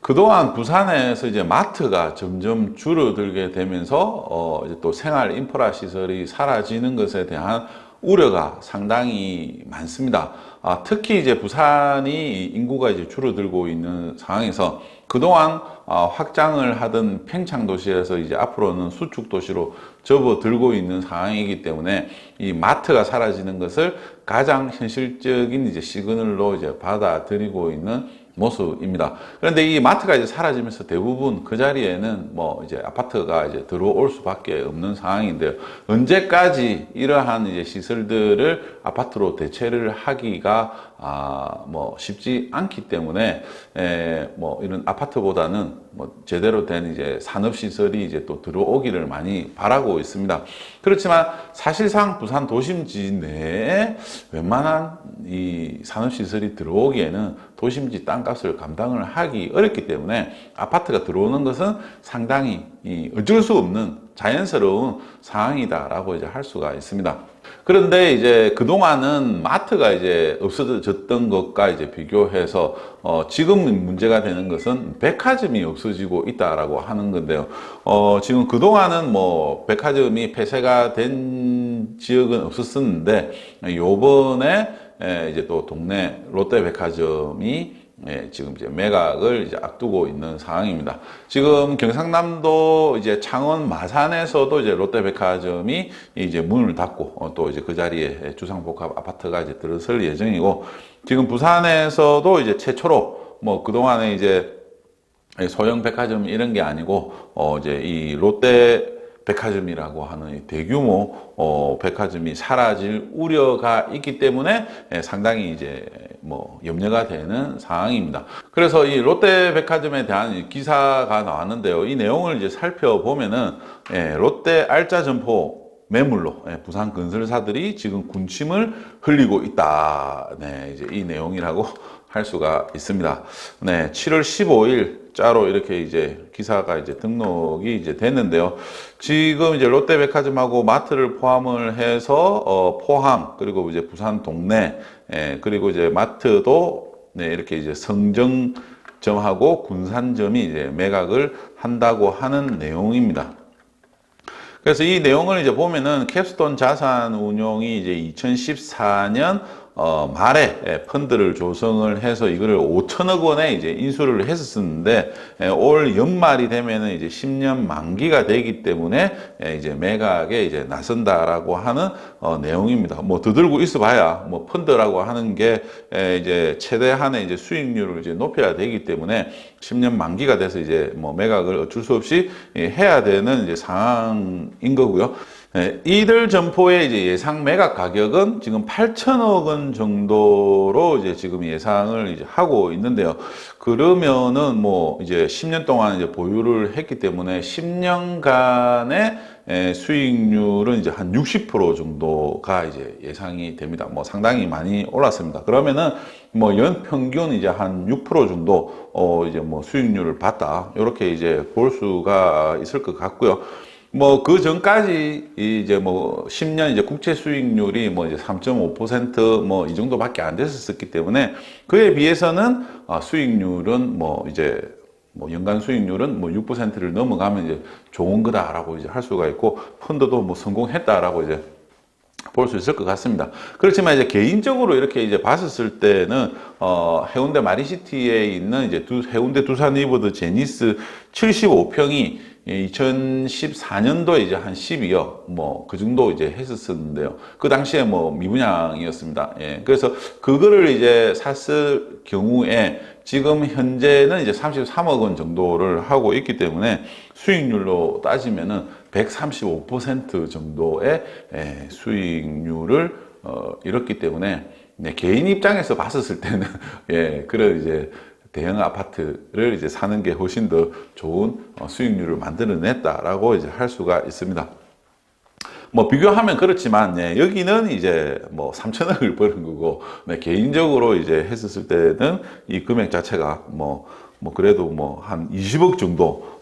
그동안 부산에서 이제 마트가 점점 줄어들게 되면서 이제 또 생활 인프라 시설이 사라지는 것에 대한 우려가 상당히 많습니다. 특히 이제 부산이 인구가 이제 줄어들고 있는 상황에서 그동안 확장을 하던 팽창 도시에서 이제 앞으로는 수축 도시로 접어들고 있는 상황이기 때문에 이 마트가 사라지는 것을 가장 현실적인 이제 시그널로 이제 받아들이고 있는 모습입니다. 그런데 이 마트가 이제 사라지면서 대부분 그 자리에는 뭐 이제 아파트가 이제 들어올 수밖에 없는 상황인데요. 언제까지 이러한 이제 시설들을 아파트로 대체를 하기가 뭐 쉽지 않기 때문에 뭐 이런 아파트보다는 뭐 제대로 된 이제 산업 시설이 이제 또 들어오기를 많이 바라고 있습니다. 그렇지만 사실상 부산 도심지 내에 웬만한 이 산업 시설이 들어오기에는 도심지 땅값을 감당을 하기 어렵기 때문에 아파트가 들어오는 것은 상당히 어쩔 수 없는 자연스러운 상황이다라고 이제 할 수가 있습니다. 그런데 이제 그동안은 마트가 이제 없어졌던 것과 이제 비교해서 지금 문제가 되는 것은 백화점이 없어지고 있다라고 하는 건데요. 지금 그동안은 뭐 백화점이 폐쇄가 된 지역은 없었었는데 요번에 이제 또 동네 롯데백화점이 지금 이제 매각을 이제 앞두고 있는 상황입니다. 지금 경상남도 이제 창원 마산에서도 이제 롯데백화점이 이제 문을 닫고 또 이제 그 자리에 주상복합 아파트가 이제 들어설 예정이고, 지금 부산에서도 이제 최초로 뭐 그동안에 이제 소형 백화점 이런 게 아니고 이제 이 롯데 백화점이라고 하는 대규모 백화점이 사라질 우려가 있기 때문에 상당히 이제 뭐 염려가 되는 상황입니다. 그래서 이 롯데 백화점에 대한 기사가 나왔는데요. 이 내용을 이제 살펴보면은 롯데 알짜 점포 매물로 부산 건설사들이 지금 군침을 흘리고 있다. 네, 이제 이 내용이라고 할 수가 있습니다. 네, 7월 15일 자로 이렇게 이제 기사가 이제 등록이 이제 됐는데요. 지금 이제 롯데백화점하고 마트를 포함을 해서 포항 그리고 이제 부산 동네 그리고 이제 마트도 이렇게 이제 성정점하고 군산점이 이제 매각을 한다고 하는 내용입니다. 그래서 이 내용을 이제 보면은 캡스톤 자산운용이 이제 2014년 말에 펀드를 조성을 해서 이거를 5천억 원에 이제 인수를 했었는데 올 연말이 되면은 이제 10년 만기가 되기 때문에 이제 매각에 이제 나선다라고 하는 내용입니다. 뭐 더 들고 있어봐야 뭐 펀드라고 하는 게 이제 최대한의 이제 수익률을 이제 높여야 되기 때문에 10년 만기가 돼서 이제 뭐 매각을 어쩔 수 없이 해야 되는 이제 상황인 거고요. 이들 점포의 이제 예상 매각 가격은 지금 8천억 원 정도로 이제 지금 예상을 이제 하고 있는데요. 그러면은 뭐 이제 10년 동안 이제 보유를 했기 때문에 10년간의 수익률은 이제 한 60% 정도가 이제 예상이 됩니다. 뭐 상당히 많이 올랐습니다. 그러면은 뭐 연평균 이제 한 6% 정도 이제 뭐 수익률을 봤다. 이렇게 이제 볼 수가 있을 것 같고요. 뭐 그 전까지 이제 뭐 10년 이제 국채 수익률이 뭐 이제 3.5% 이 정도밖에 안 됐었기 때문에 그에 비해서는 수익률은 뭐 이제 뭐 연간 수익률은 뭐 6%를 넘어가면 이제 좋은 거다라고 이제 할 수가 있고, 펀드도 뭐 성공했다라고 이제 볼 수 있을 것 같습니다. 그렇지만 이제 개인적으로 이렇게 이제 봤었을 때는 해운대 마린시티에 있는 이제 해운대 두산 리버드 제니스 75평이 2014년도에 이제 한 12억 뭐 그 정도 이제 했었는데요. 그 당시에 뭐 미분양이었습니다. 그래서 그거를 이제 샀을 경우에 지금 현재는 이제 33억 원 정도를 하고 있기 때문에 수익률로 따지면은 135% 정도의 수익률을 잃었기 때문에 개인 입장에서 봤었을 때는 그런 이제 대형 아파트를 이제 사는 게 훨씬 더 좋은 수익률을 만들어냈다라고 이제 할 수가 있습니다. 뭐 비교하면 그렇지만 여기는 이제 뭐 3천억을 버는 거고 개인적으로 이제 했었을 때는 이 금액 자체가 뭐 그래도 뭐 한 20억 정도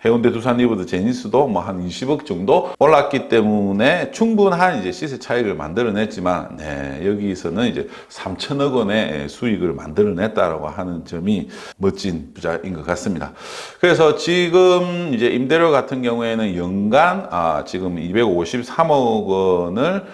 해운대, 두산, 리버드, 제니스도 뭐 한 20억 정도 올랐기 때문에 충분한 이제 시세 차익을 만들어냈지만, 네, 여기서는 이제 3천억 원의 수익을 만들어냈다라고 하는 점이 멋진 부자인 것 같습니다. 그래서 지금 이제 임대료 같은 경우에는 연간 지금 253억 원을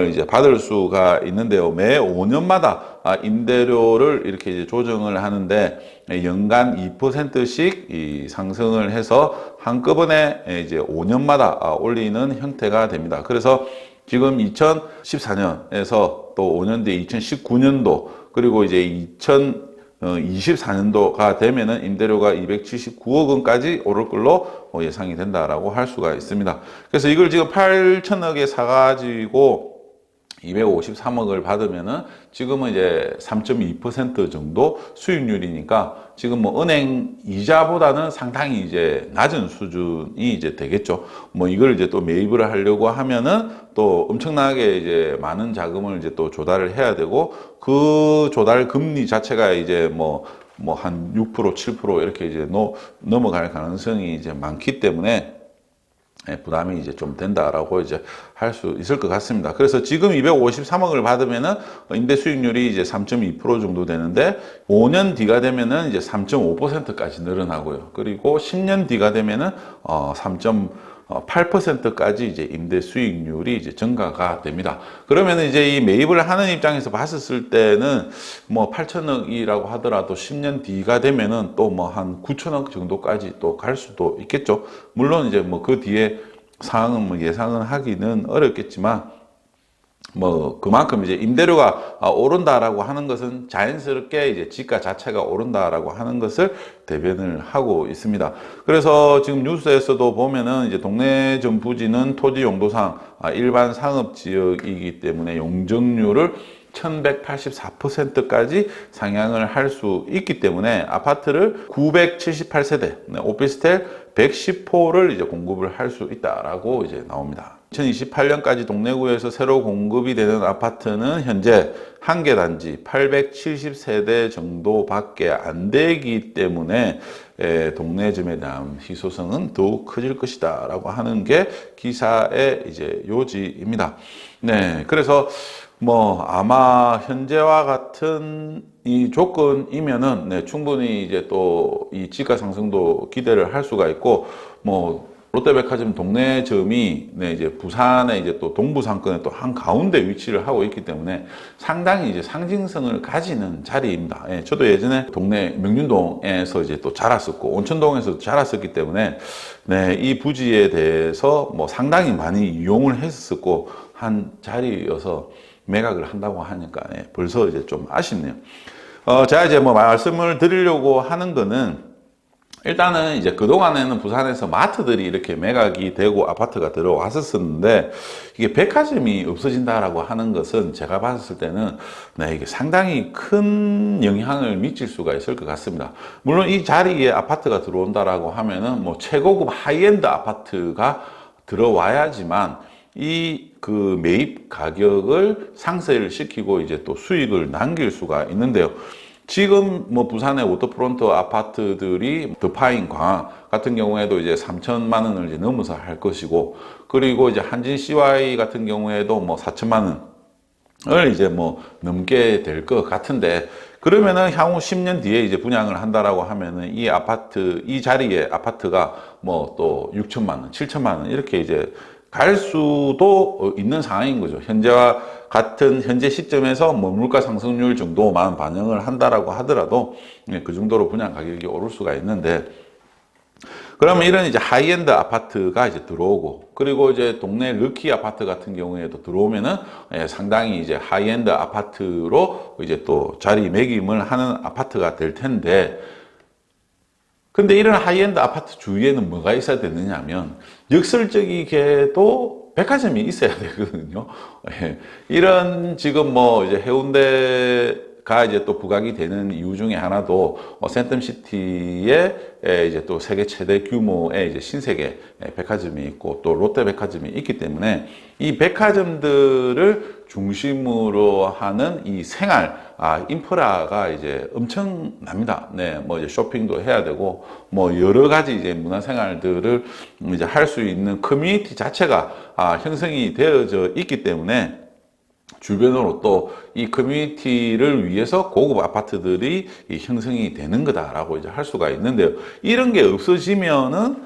이제 받을 수가 있는데요. 매 5년마다 임대료를 이렇게 이제 조정을 하는데 연간 2%씩 상승을 해서 한꺼번에 이제 5년마다 올리는 형태가 됩니다. 그래서 지금 2014년에서 또 5년 뒤 2019년도 그리고 이제 2024년도가 되면은 임대료가 279억 원까지 오를 걸로 예상이 된다라고 할 수가 있습니다. 그래서 이걸 지금 8천억에 사가지고 253억을 받으면은 지금은 이제 3.2% 정도 수익률이니까 지금 뭐 은행 이자보다는 상당히 이제 낮은 수준이 이제 되겠죠. 뭐 이걸 이제 또 매입을 하려고 하면은 또 엄청나게 이제 많은 자금을 이제 또 조달을 해야 되고 그 조달 금리 자체가 이제 뭐 한 6%, 7% 이렇게 이제 넘어갈 가능성이 이제 많기 때문에 부담이 이제 좀 된다라고 이제 할 수 있을 것 같습니다. 그래서 지금 253억을 받으면은 임대 수익률이 이제 3.2% 정도 되는데 5년 뒤가 되면은 이제 3.5%까지 늘어나고요. 그리고 10년 뒤가 되면은 3.8%까지 이제 임대 수익률이 이제 증가가 됩니다. 그러면 이제 이 매입을 하는 입장에서 봤을 때는 뭐 8천억이라고 하더라도 10년 뒤가 되면은 또 뭐 한 9천억 정도까지 또 갈 수도 있겠죠. 물론 이제 뭐 그 뒤에 상황은 뭐 예상은 하기는 어렵겠지만 뭐 그만큼 이제 임대료가 오른다라고 하는 것은 자연스럽게 이제 지가 자체가 오른다라고 하는 것을 대변을 하고 있습니다. 그래서 지금 뉴스에서도 보면은 이제 동네 전 부지는 토지 용도상 일반 상업 지역이기 때문에 용적률을 1184%까지 상향을 할 수 있기 때문에 아파트를 978세대, 오피스텔 110호를 이제 공급을 할 수 있다라고 이제 나옵니다. 2028년까지 동래구에서 새로 공급이 되는 아파트는 현재 한 개 단지 870세대 정도밖에 안 되기 때문에 동래점에 대한 희소성은 더욱 커질 것이다라고 하는 게 기사의 이제 요지입니다. 네, 그래서 뭐 아마 현재와 같은 이 조건이면은 네, 충분히 이제 또 이 지가 상승도 기대를 할 수가 있고 뭐 롯데백화점 동래점이 네, 이제 부산의 이제 또 동부상권의 또 한 가운데 위치를 하고 있기 때문에 상당히 이제 상징성을 가지는 자리입니다. 예, 저도 예전에 동네 명륜동에서 이제 또 자랐었고 온천동에서 자랐었기 때문에 네, 이 부지에 대해서 뭐 상당히 많이 이용을 했었고 한 자리여서 매각을 한다고 하니까 예, 벌써 이제 좀 아쉽네요. 제가 이제 뭐 말씀을 드리려고 하는 거는 일단은 이제 그동안에는 부산에서 마트들이 이렇게 매각이 되고 아파트가 들어왔었는데 이게 백화점이 없어진다라고 하는 것은 제가 봤을 때는 네, 이게 상당히 큰 영향을 미칠 수가 있을 것 같습니다. 물론 이 자리에 아파트가 들어온다라고 하면은 뭐 최고급 하이엔드 아파트가 들어와야지만 이 그 매입 가격을 상쇄를 시키고 이제 또 수익을 남길 수가 있는데요. 지금 뭐 부산의 워터프론트 아파트들이 더파인 광화 같은 경우에도 이제 3천만 원을 이제 넘어서 할 것이고, 그리고 이제 한진 CY 같은 경우에도 뭐 4천만 원을 이제 뭐 넘게 될 것 같은데, 그러면은 향후 10년 뒤에 이제 분양을 한다라고 하면은 이 아파트, 이 자리에 아파트가 뭐 또 6천만 원, 7천만 원 이렇게 이제 갈 수도 있는 상황인 거죠. 현재와 같은 현재 시점에서 뭐 물가 상승률 정도만 반영을 한다라고 하더라도 그 정도로 분양 가격이 오를 수가 있는데, 그러면 이런 이제 하이엔드 아파트가 이제 들어오고, 그리고 이제 동네 럭키 아파트 같은 경우에도 들어오면은 상당히 이제 하이엔드 아파트로 이제 또 자리매김을 하는 아파트가 될 텐데, 근데 이런 하이엔드 아파트 주위에는 뭐가 있어야 되느냐 하면 역설적이게도 백화점이 있어야 되거든요. 이런 지금 뭐 이제 해운대가 이제 또 부각이 되는 이유 중에 하나도 센텀시티에 이제 또 세계 최대 규모의 이제 신세계 백화점이 있고 또 롯데백화점이 있기 때문에 이 백화점들을 중심으로 하는 이 생활 인프라가 이제 엄청납니다. 네, 뭐 이제 쇼핑도 해야 되고 뭐 여러 가지 이제 문화생활들을 이제 할 수 있는 커뮤니티 자체가 형성이 되어져 있기 때문에 주변으로 또 이 커뮤니티를 위해서 고급 아파트들이 형성이 되는 거다라고 이제 할 수가 있는데요. 이런 게 없어지면은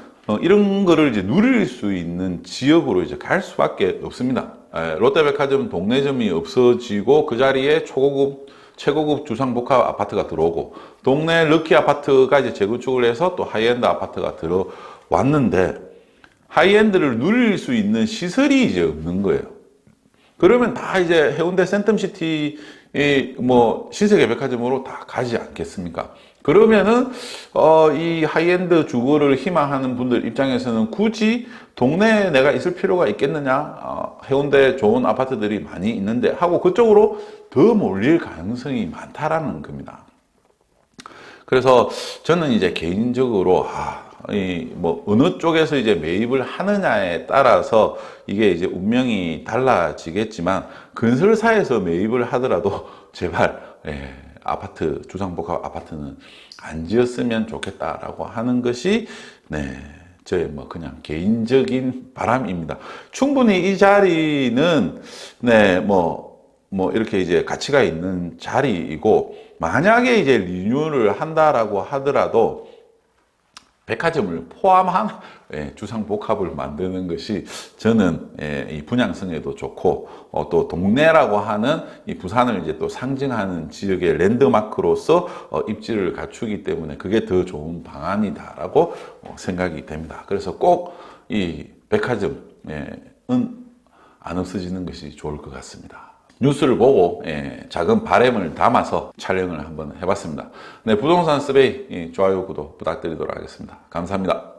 이런 거를 이제 누릴 수 있는 지역으로 이제 갈 수밖에 없습니다. 롯데백화점 동네점이 없어지고 그 자리에 최고급 주상복합 아파트가 들어오고 동네 럭키 아파트가 이제 재건축을 해서 또 하이엔드 아파트가 들어왔는데 하이엔드를 누릴 수 있는 시설이 이제 없는 거예요. 그러면 다 이제 해운대 센텀시티 뭐 신세계백화점으로 다 가지 않겠습니까? 그러면은 이 하이엔드 주거를 희망하는 분들 입장에서는 굳이 동네에 내가 있을 필요가 있겠느냐? 해운대 좋은 아파트들이 많이 있는데 하고 그쪽으로 더 몰릴 가능성이 많다라는 겁니다. 그래서 저는 이제 개인적으로 뭐 어느 쪽에서 이제 매입을 하느냐에 따라서 이게 이제 운명이 달라지겠지만 건설사에서 매입을 하더라도 제발 아파트 주상복합 아파트는 안 지었으면 좋겠다라고 하는 것이 저의 뭐 그냥 개인적인 바람입니다. 충분히 이 자리는 뭐 이렇게 이제 가치가 있는 자리이고 만약에 이제 리뉴얼을 한다라고 하더라도 백화점을 포함한 주상복합을 만드는 것이 저는 이 분양성에도 좋고 또 동네라고 하는 이 부산을 이제 또 상징하는 지역의 랜드마크로서 입지를 갖추기 때문에 그게 더 좋은 방안이다라고 생각이 됩니다. 그래서 꼭 이 백화점은 안 없어지는 것이 좋을 것 같습니다. 뉴스를 보고 작은 바람을 담아서 촬영을 한번 해봤습니다. 네, 부동산 서베이 좋아요, 구독 부탁드리도록 하겠습니다. 감사합니다.